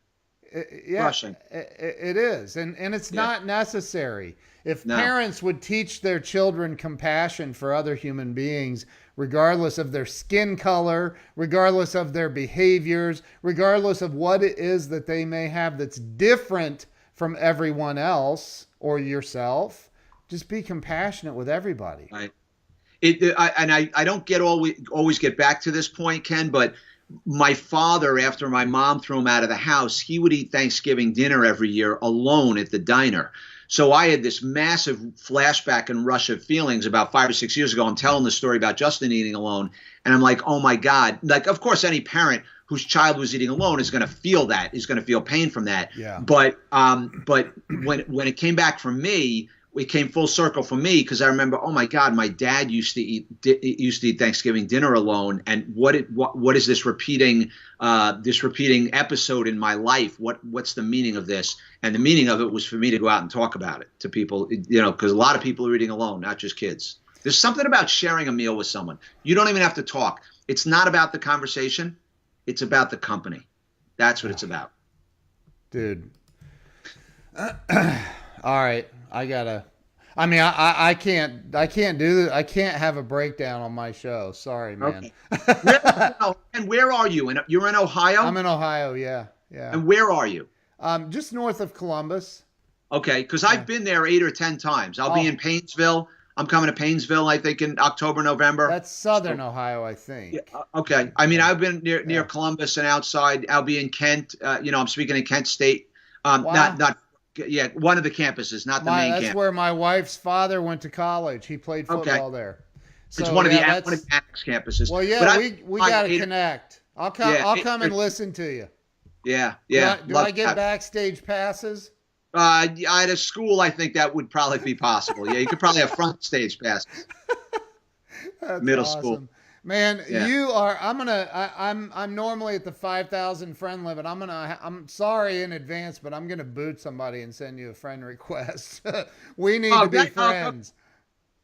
Speaker 1: Crushing. It is. And it's not necessary. If parents would teach their children compassion for other human beings, regardless of their skin color, regardless of their behaviors, regardless of what it is that they may have that's different from everyone else or yourself, just be compassionate with everybody.
Speaker 2: Right. I don't always get back to this point, Ken, but my father, after my mom threw him out of the house, he would eat Thanksgiving dinner every year alone at the diner. So I had this massive flashback and rush of feelings about 5 or 6 years ago. I'm telling the story about Justin eating alone. And I'm like, oh my God. Like, of course, any parent whose child was eating alone is going to feel that, is going to feel pain from that.
Speaker 1: Yeah.
Speaker 2: But when it came back from me, it came full circle for me, because I remember, oh my God, my dad used to eat Thanksgiving dinner alone, and what is this repeating episode in my life? What's the meaning of this? And the meaning of it was for me to go out and talk about it to people, because a lot of people are eating alone, not just kids. There's something about sharing a meal with someone. You don't even have to talk. It's not about the conversation. It's about the company. That's what it's about.
Speaker 1: Dude. All right. I can't do this. I can't have a breakdown on my show. Sorry, man.
Speaker 2: Okay. And where are you? You're in Ohio?
Speaker 1: I'm in Ohio. Yeah.
Speaker 2: And where are you?
Speaker 1: Just north of Columbus.
Speaker 2: Okay. Cause I've been there 8 or 10 times. I'll be in Painesville. I'm coming to Painesville, I think, in October, November.
Speaker 1: That's southern Ohio, I think.
Speaker 2: Yeah, okay. I mean, I've been near Columbus and outside. I'll be in Kent. I'm speaking in Kent State.
Speaker 1: Wow.
Speaker 2: One of the campuses, not the main campus.
Speaker 1: That's where my wife's father went to college. He played football there. So,
Speaker 2: it's one of the Annex campuses.
Speaker 1: Well, yeah, we got to connect. I'll come and listen to you.
Speaker 2: Yeah.
Speaker 1: Do I get backstage passes?
Speaker 2: At a school, I think that would probably be possible. Yeah, you could probably have front stage passes.
Speaker 1: That's
Speaker 2: middle
Speaker 1: awesome.
Speaker 2: School.
Speaker 1: Man, you are. I'm normally at the 5,000 friend limit. I'm sorry in advance, but I'm gonna boot somebody and send you a friend request. We need to be friends.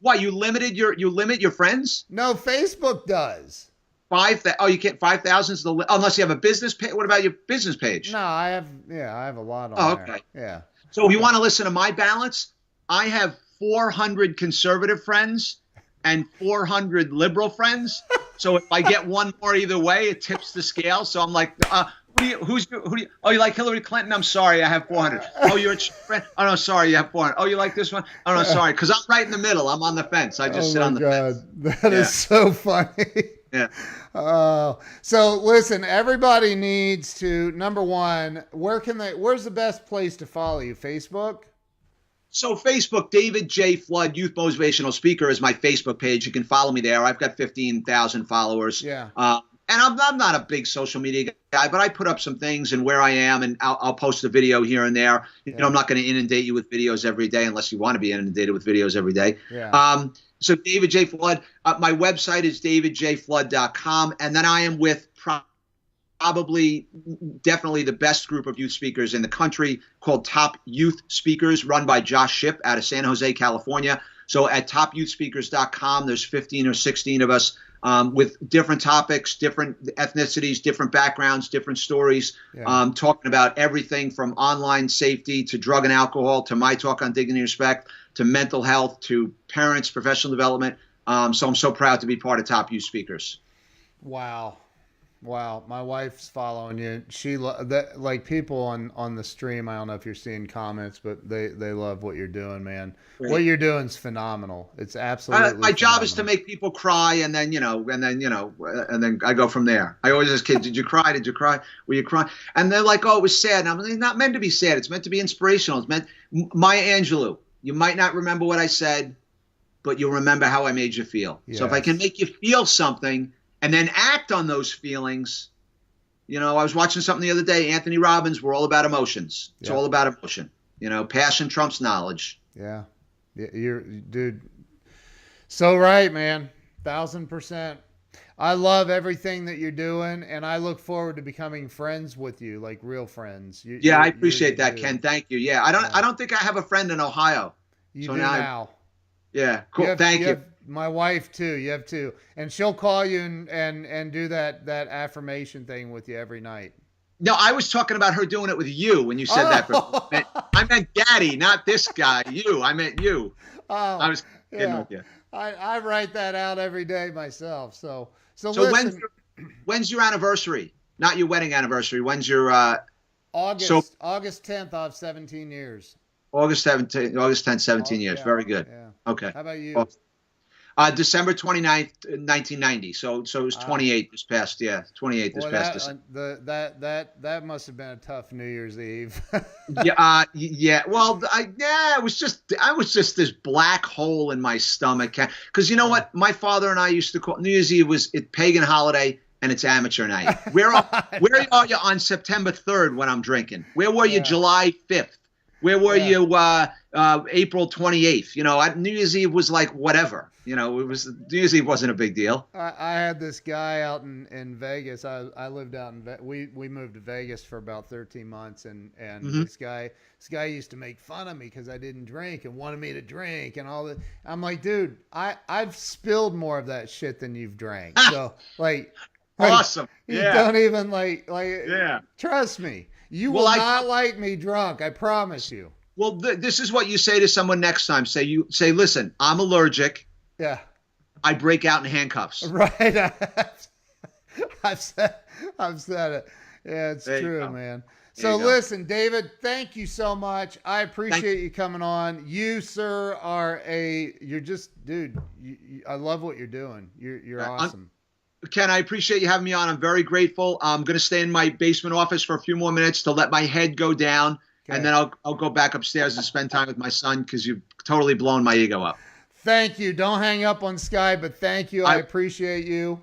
Speaker 2: Why you limit your friends?
Speaker 1: No, Facebook does.
Speaker 2: You can't. 5,000 is unless you have a business page. What about your business page?
Speaker 1: No, I have a lot on there.
Speaker 2: Okay.
Speaker 1: Yeah.
Speaker 2: So if you want to listen to my balance, I have 400 conservative friends and 400 liberal friends. So if I get one more either way, it tips the scale. So I'm like, who do you, oh, you like Hillary Clinton? I'm sorry, I have 400. Oh, you're a friend? Oh, no, sorry, you have 400. Oh, you like this one? Oh, no, sorry. Because I'm right in the middle. I'm on the fence. I just sit on the fence.
Speaker 1: That is so funny.
Speaker 2: Yeah.
Speaker 1: So listen, everybody needs to, number one, where's the best place to follow you? Facebook?
Speaker 2: So Facebook, David J. Flood, Youth Motivational Speaker is my Facebook page. You can follow me there. I've got 15,000 followers.
Speaker 1: Yeah.
Speaker 2: And I'm not a big social media guy, but I put up some things and where I am, and I'll post a video here and there.
Speaker 1: Yeah.
Speaker 2: I'm not going to inundate you with videos every day unless you want to be inundated with videos every day.
Speaker 1: Yeah.
Speaker 2: So David J. Flood, my website is davidjflood.com. And then I am with probably definitely the best group of youth speakers in the country, called Top Youth Speakers, run by Josh Shipp out of San Jose, California. So at topyouthspeakers.com, there's 15 or 16 of us, with different topics, different ethnicities, different backgrounds, different stories, talking about everything from online safety to drug and alcohol to my talk on dignity and respect to mental health to parents, professional development. So I'm so proud to be part of Top Youth Speakers.
Speaker 1: Wow. Wow, my wife's following you. Like people on the stream. I don't know if you're seeing comments, but they love what you're doing, man. Great. What you're doing is phenomenal. It's absolutely.
Speaker 2: My job is to make people cry, and then I go from there. I always ask kids, "Did you cry? Did you cry? Were you crying?" And they're like, "Oh, it was sad." And I'm like, "It's not meant to be sad. It's meant to be inspirational. It's meant." Maya Angelou, you might not remember what I said, but you'll remember how I made you feel. Yes. So if I can make you feel something, and then act on those feelings. I was watching something the other day, Anthony Robbins, we're all about emotions. It's all about emotion. Passion trumps knowledge.
Speaker 1: Yeah. You're, dude, so right, man. 1,000%. I love everything that you're doing, and I look forward to becoming friends with you, like real friends.
Speaker 2: I appreciate that, Ken. Thank you. Yeah, I don't think I have a friend in Ohio.
Speaker 1: You do now.
Speaker 2: Yeah, cool. Thank you.
Speaker 1: My wife too. You have two, and she'll call you and do that affirmation thing with you every night.
Speaker 2: No, I was talking about her doing it with you when you said that. I meant Daddy, not this guy. You. I meant you.
Speaker 1: Oh,
Speaker 2: I was kidding with you.
Speaker 1: I write that out every day myself. So listen,
Speaker 2: when's your anniversary? Not your wedding anniversary. When's your
Speaker 1: August 10th? I'll have 17 years.
Speaker 2: August 10th, 17 years. Very good.
Speaker 1: Yeah.
Speaker 2: Okay.
Speaker 1: How about you?
Speaker 2: December 29th, 1990. So it was 28 this past, 28 this past December.
Speaker 1: That must have been a tough New Year's Eve.
Speaker 2: Yeah. Well, I was just this black hole in my stomach. Because you know what? My father and I used to call New Year's Eve was a pagan holiday, and it's amateur night. Where are you on September 3rd when I'm drinking? Where were you July 5th? Where were you April 28th? New Year's Eve was like whatever. New Year's Eve wasn't a big deal.
Speaker 1: I had this guy out in Vegas. I lived out in we moved to Vegas for about 13 months, and this guy used to make fun of me because I didn't drink and wanted me to drink and all that. I'm like, dude, I've spilled more of that shit than you've drank. So
Speaker 2: awesome.
Speaker 1: You don't even trust me. You will not like me drunk. I promise you.
Speaker 2: Well, this is what you say to someone next time. Say, listen, I'm allergic.
Speaker 1: Yeah.
Speaker 2: I break out in handcuffs.
Speaker 1: Right. I've said it. Yeah, it's true, man. So listen, David, thank you so much. I appreciate you coming on. You, sir, you're just, dude, I love what you're doing. You're awesome.
Speaker 2: Ken, I appreciate you having me on. I'm very grateful. I'm going to stay in my basement office for a few more minutes to let my head go down. Okay. And then I'll go back upstairs and spend time with my son because you've totally blown my ego up.
Speaker 1: Thank you. Don't hang up on Sky, but thank you. I appreciate you.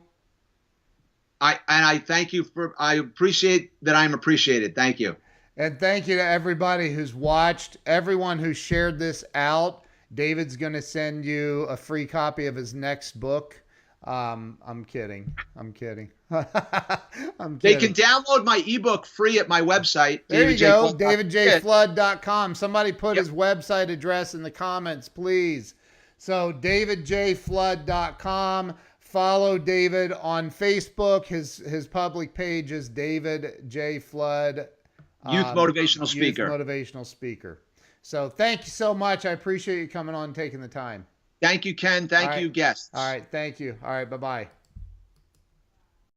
Speaker 2: I thank you I appreciate that I'm appreciated. Thank you.
Speaker 1: And thank you to everybody who's watched, everyone who shared this out. David's going to send you a free copy of his next book. I'm kidding. I'm kidding.
Speaker 2: They can download my ebook free at my website.
Speaker 1: There you go. DavidJFlood.com. Somebody put his website address in the comments, please. So DavidJFlood.com. Follow David on Facebook. His public page is David J. Flood.
Speaker 2: Youth Motivational Speaker.
Speaker 1: Youth Motivational Speaker. So thank you so much. I appreciate you coming on and taking the time.
Speaker 2: Thank you, Ken. Thank you, guests.
Speaker 1: All right. Thank you. All right. Bye-bye.